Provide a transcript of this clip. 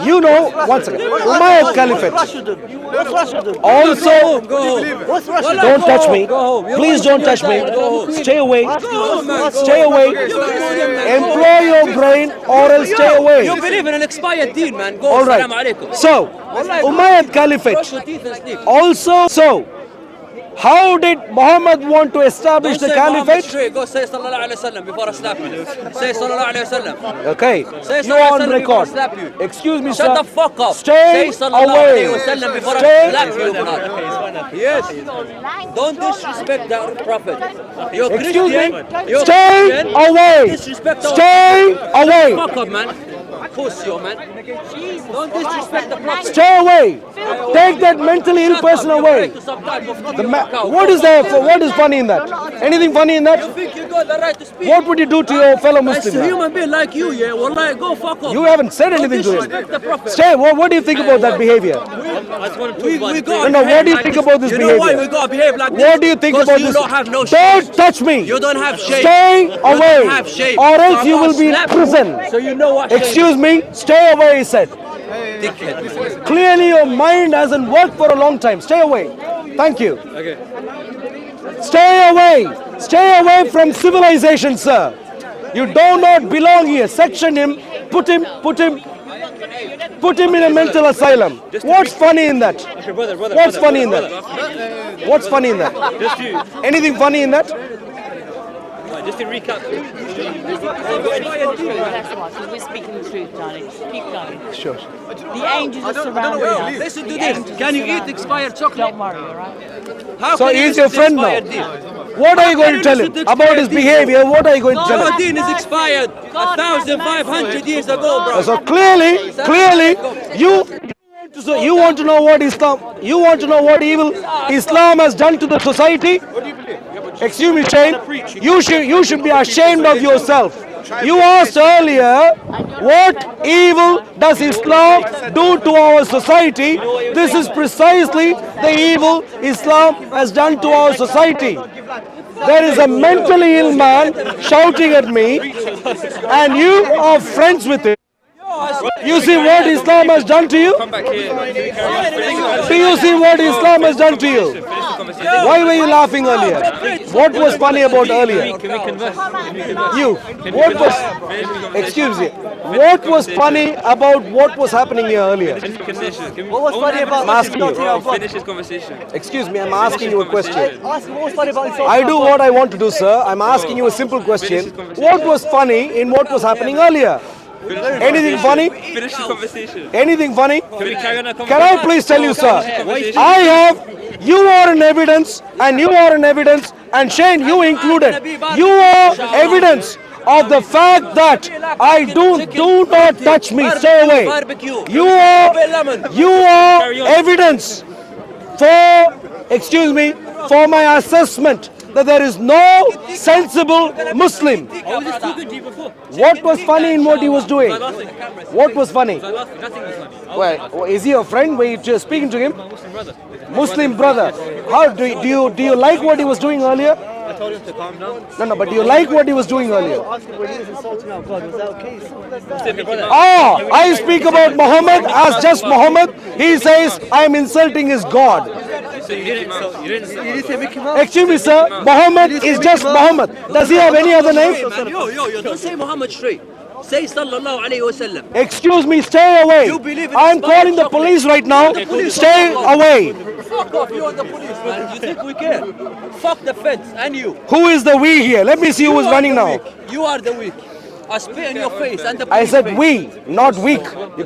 You know, one second. Umayyad Caliphate. Also, don't touch me. Please don't touch me. Stay away. Stay away. Employ your brain or else stay away. You believe in an expired deen, man. Go. All right. So, Umayyad Caliphate. Also, how did Muhammad want to establish the caliphate? Go say sallallahu alaihi wasallam before I slap you. Say sallallahu alaihi wasallam. Okay, say you are on record. Excuse me, sir. Shut the fuck up. Stay say sallallahu away. alaihi wasallam before I slap you. Yes. Don't disrespect the prophet. You're Excuse Christian. me. You're Stay Christian. away. Disrespect Stay away. Fuck up, man. Pussy, man. Don't disrespect the prophet. Stay away. Take that mentally ill person away. What is there? What is funny in that? Anything funny in that? You think you got the right to speak? What would you do to your fellow Muslim? As a human being like you, yeah. Wallahi, go fuck off. You haven't said anything to him. Stay. What do you think about that behavior? We got No, what do you think about this behavior? You know why we gotta behave like this? What do you think about you this? Don't have no shame. Don't touch me. You don't have shame. Stay away. You don't have shame. Or else you will be in prison. So you know what? Excuse me. Stay away, he said. Dickhead. Clearly your mind hasn't worked for a long time. Stay away. Thank you. Okay. Stay away. Stay away from civilization, sir. You do not belong here. Section him. Put him in a mental asylum. What's funny in that? What's funny in that? What's funny in that? Anything funny in that? Just to recap. We're speaking the truth, darling. Keep going. Sure. The angels are surrounding us. Listen to this. Can you eat expired chocolate? Don't worry, all right? So he's your friend now. What are you going to tell him about his behavior? What are you going to tell Your him? deen is expired 1,500 years ago, bro. So clearly, you want to know what Islam, you want to know what evil Islam has done to the society? Excuse me, Shane. You should be ashamed of yourself. You asked earlier, what evil does Islam do to our society? This is precisely the evil Islam has done to our society. There is a mentally ill man shouting at me, and you are friends with him. You see what Islam has done to you? Do you see what Islam has done to you? Why were you laughing earlier? What was funny about earlier? Excuse me. What was funny about what was happening here earlier? What was funny about I'm asking you. Finish this conversation. Excuse me, I'm asking you a question. What was funny about this? I do what I want to do, sir. I'm asking you a simple question. What was funny in what was happening earlier? Anything funny? Finish the conversation. Anything funny? Can we carry on a Can I please tell you, sir? You are an evidence, and you are an evidence, and Shane, you included. You are evidence of the fact that I do not touch me. Stay away. You are evidence for my assessment that there is no sensible Muslim. What was funny in what he was doing? What was funny? Well, is he a friend? Were you just speaking to him? Muslim brother. How do you like what he was doing earlier? I told him to calm down. No, but do you like what he was doing earlier? When he was insulting our God, was that okay? I speak about Muhammad as just Muhammad. He says I am insulting his God. So you didn't say Mickey Mouse? Excuse me, sir. Muhammad is just Muhammad. Does he have any other name? Yo, don't say Muhammad straight. Say sallallahu alayhi wa sallam. Excuse me, stay away. I'm calling the police right now. Stay away. Fuck off, you're the police, man. You think we care? Fuck the feds and you. Who is the we here? Let me see who is running now. You are the weak. I spit in your face and the I police said face. we, not weak. You